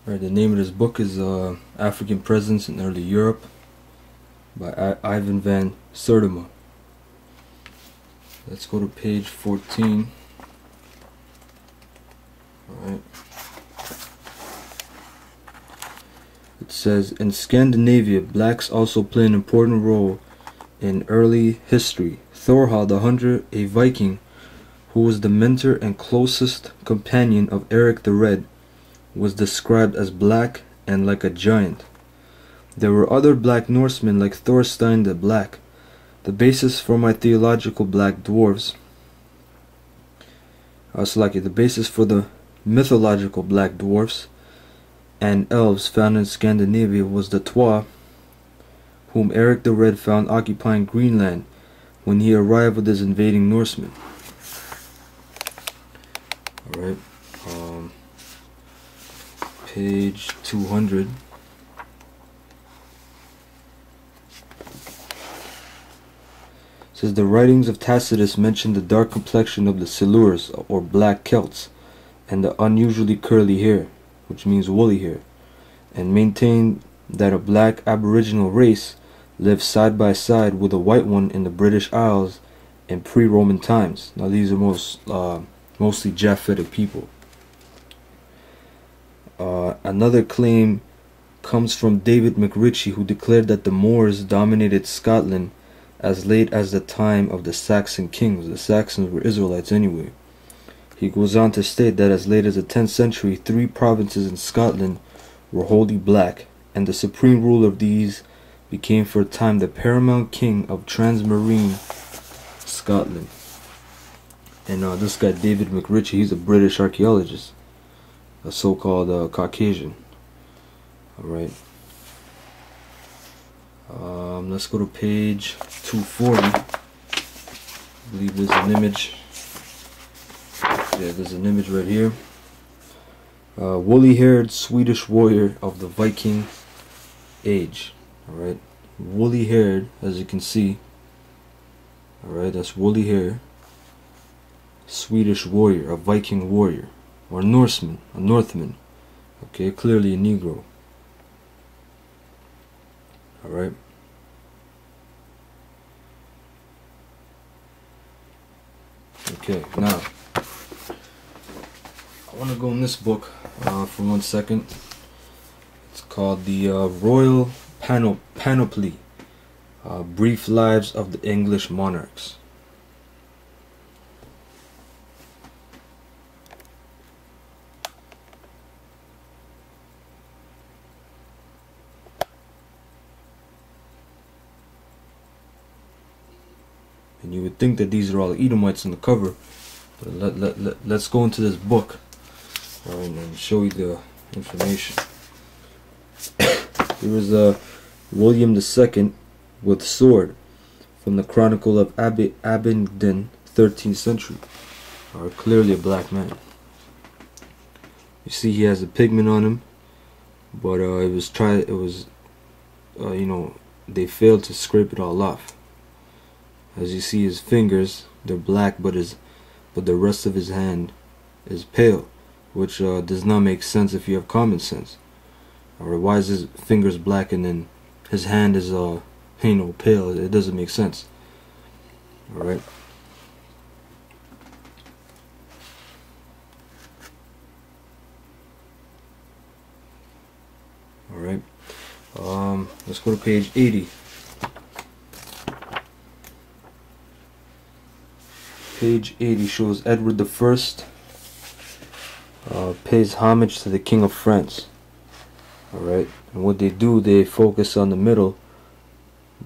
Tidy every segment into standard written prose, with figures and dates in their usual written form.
Right, the name of this book is African Presence in Early Europe by Ivan van Sertima. Let's go to page 14. Alright. It says, in Scandinavia, blacks also play an important role in early history. Thorhall the Hunter, a Viking who was the mentor and closest companion of Eric the Red, was described as black and like a giant. There were other black Norsemen like Thorstein the Black. The basis for my theological black dwarves, the basis for the mythological black dwarfs and elves found in Scandinavia was the Twa, whom Eric the Red found occupying Greenland when he arrived with his invading Norsemen. Alright, page 200. Says the writings of Tacitus mention the dark complexion of the Silures, or black Celts, and the unusually curly hair, which means woolly hair, and maintain that a black aboriginal race lived side by side with a white one in the British Isles in pre-Roman times. Now these are mostly Japhetic people. Another claim comes from David McRitchie, who declared that the Moors dominated Scotland as late as the time of the Saxon kings. The Saxons were Israelites anyway. He goes on to state that as late as the 10th century, 3 provinces in Scotland were wholly black, and the supreme ruler of these became for a time the paramount king of transmarine Scotland. And this guy David McRitchie, he's a British archaeologist, a so-called Caucasian. Alright. Let's go to page 240. I believe there's an image. Yeah, there's an image right here. Woolly-haired Swedish warrior of the Viking age. Alright. Woolly-haired, as you can see. Alright, that's woolly hair. Swedish warrior, a Viking warrior. Or Norseman, a Northman. Okay, clearly a Negro. Alright. Okay, now I want to go in this book for 1 second. It's called the Royal Panoply, Brief Lives of the English Monarchs. And you would think that these are all Edomites on the cover, but let's go into this book, alright, and show you the information. Here is William II with sword, from the Chronicle of Abingdon, 13th century. Clearly a black man. You see, he has a pigment on him, but they failed to scrape it all off. As you see, his fingers, they're black, but the rest of his hand is pale, which does not make sense if you have common sense. Alright, why is his fingers black and then his hand is pale? It doesn't make sense. Alright. Alright. Let's go to page 80. Page 80 shows Edward I pays homage to the King of France. Alright, and what they do, they focus on the middle,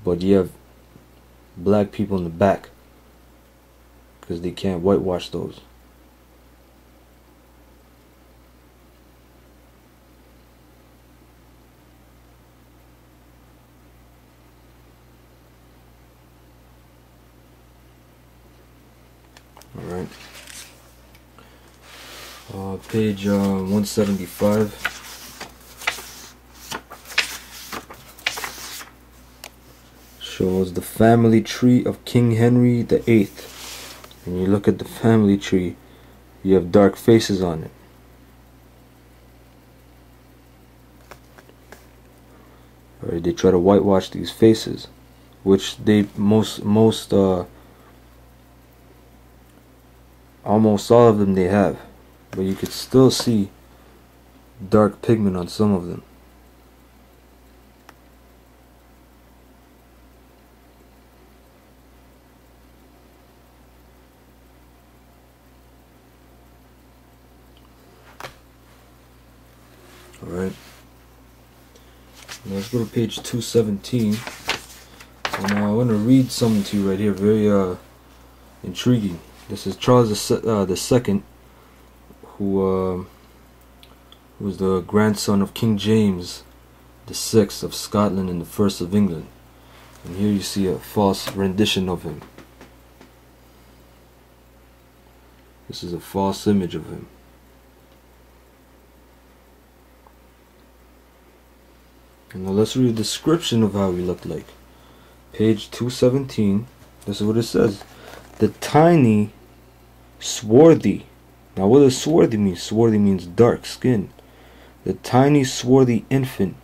but you have black people in the back, because they can't whitewash those. Alright. Page 175. Shows the family tree of King Henry VIII. When you look at the family tree, you have dark faces on it. Right? They try to whitewash these faces, which they almost all of them they have, but you could still see dark pigment on some of them. Alright, let's go to page 217, and I want to read something to you right here, very intriguing. This is Charles the Second, who was the grandson of King James the Sixth of Scotland and the First of England. And here you see a false rendition of him. This is a false image of him. And now let's read a description of how he looked like. Page 217. This is what it says. The tiny, swarthy. Now what does swarthy mean? Swarthy means dark skin. The tiny, swarthy infant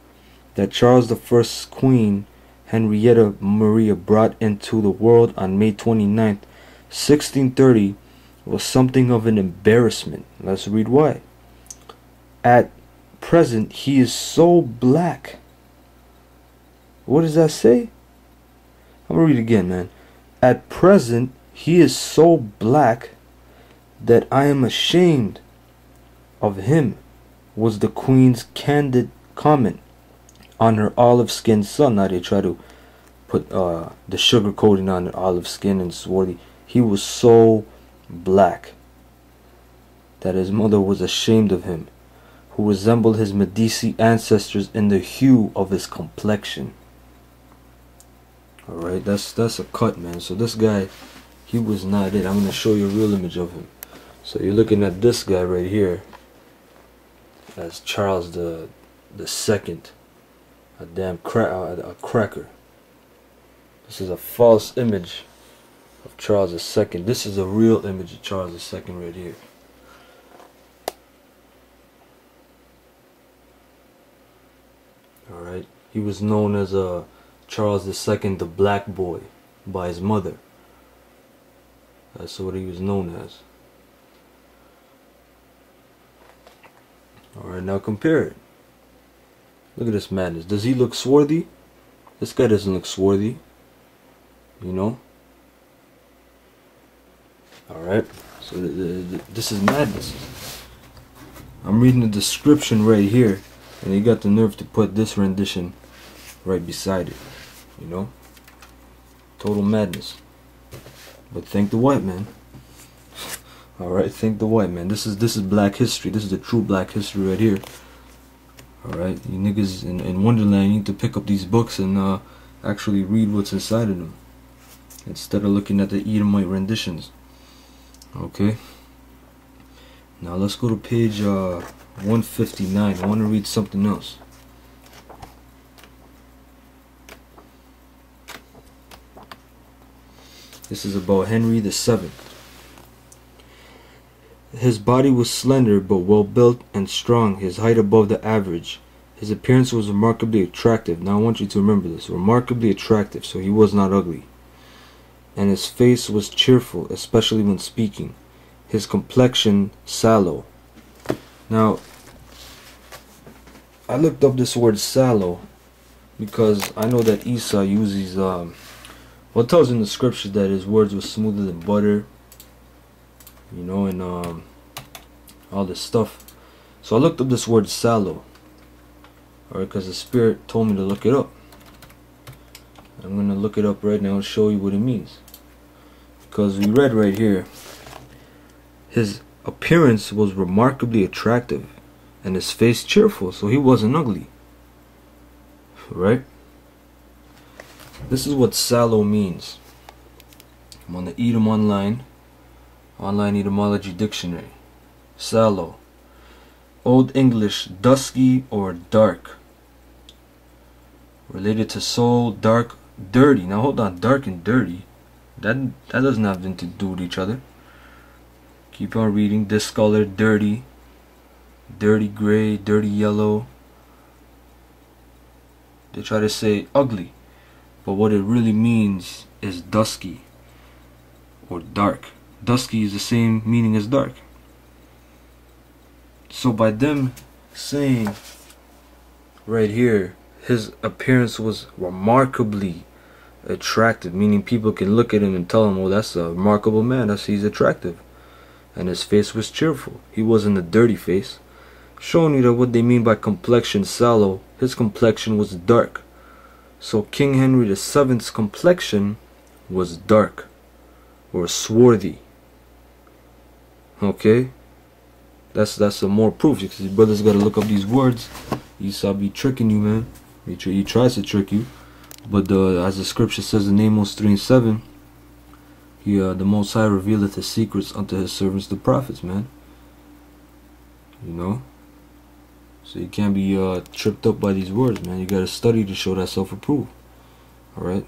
that Charles I's Queen Henrietta Maria brought into the world on May 29th, 1630 was something of an embarrassment. Let's read why. At present he is so black. What does that say? I'm gonna read it again, man. At present he is so black that I am ashamed of him, was the Queen's candid comment on her olive-skinned son. Now they try to put the sugar coating on the olive skin and swarthy. He was so black that his mother was ashamed of him, who resembled his Medici ancestors in the hue of his complexion. Alright, that's a cut, man. So this guy, he was not it. I'm going to show you a real image of him. So you're looking at this guy right here as Charles the Second, a damn cracker. This is a false image of Charles II. This is a real image of Charles II right here. Alright, he was known as Charles II, the Black Boy, by his mother. That's what he was known as. Alright, now compare it. Look at this madness. Does he look swarthy? This guy doesn't look swarthy. You know? Alright, so this is madness. I'm reading the description right here, and he got the nerve to put this rendition right beside it. You know? Total madness. But thank the white man. Alright, thank the white man. This is black history. This is the true black history right here. Alright, you niggas in Wonderland, you need to pick up these books and actually read what's inside of them, instead of looking at the Edomite renditions. Okay, now let's go to page 159. I want to read something else. This is about Henry VII. His body was slender but well built and strong, his height above the average. His appearance was remarkably attractive. Now I want you to remember this. Remarkably attractive, so he was not ugly. And his face was cheerful, especially when speaking. His complexion sallow. Now, I looked up this word sallow because I know that Esau uses, well, it tells in the scriptures that his words were smoother than butter. You know, and all this stuff. So I looked up this word sallow. Alright, because the Spirit told me to look it up. I'm going to look it up right now and show you what it means. Because we read right here, his appearance was remarkably attractive and his face cheerful, so he wasn't ugly. Right? This is what sallow means. I'm on the Edom Online Etymology Dictionary. Sallow, Old English, dusky or dark. Related to soul, dark, dirty. Now hold on, dark and dirty, that doesn't have anything to do with each other. Keep on reading. Discolored, dirty, dirty gray, dirty yellow. They try to say ugly, but what it really means is dusky or dark. Dusky is the same meaning as dark. So by them saying right here, his appearance was remarkably attractive, meaning people can look at him and tell him, oh, that's a remarkable man, he's attractive. And his face was cheerful. He wasn't a dirty face. Showing you that what they mean by complexion sallow, his complexion was dark. So King Henry VII's complexion was dark or swarthy. Okay? That's some more proof, because your brother's got to look up these words. Esau be tricking you, man. He tries to trick you. But as the scripture says in Amos 3:7, the Most High revealeth his secrets unto his servants the prophets, man. You know? So you can't be tripped up by these words, man. You got to study to show that self-approval. Alright?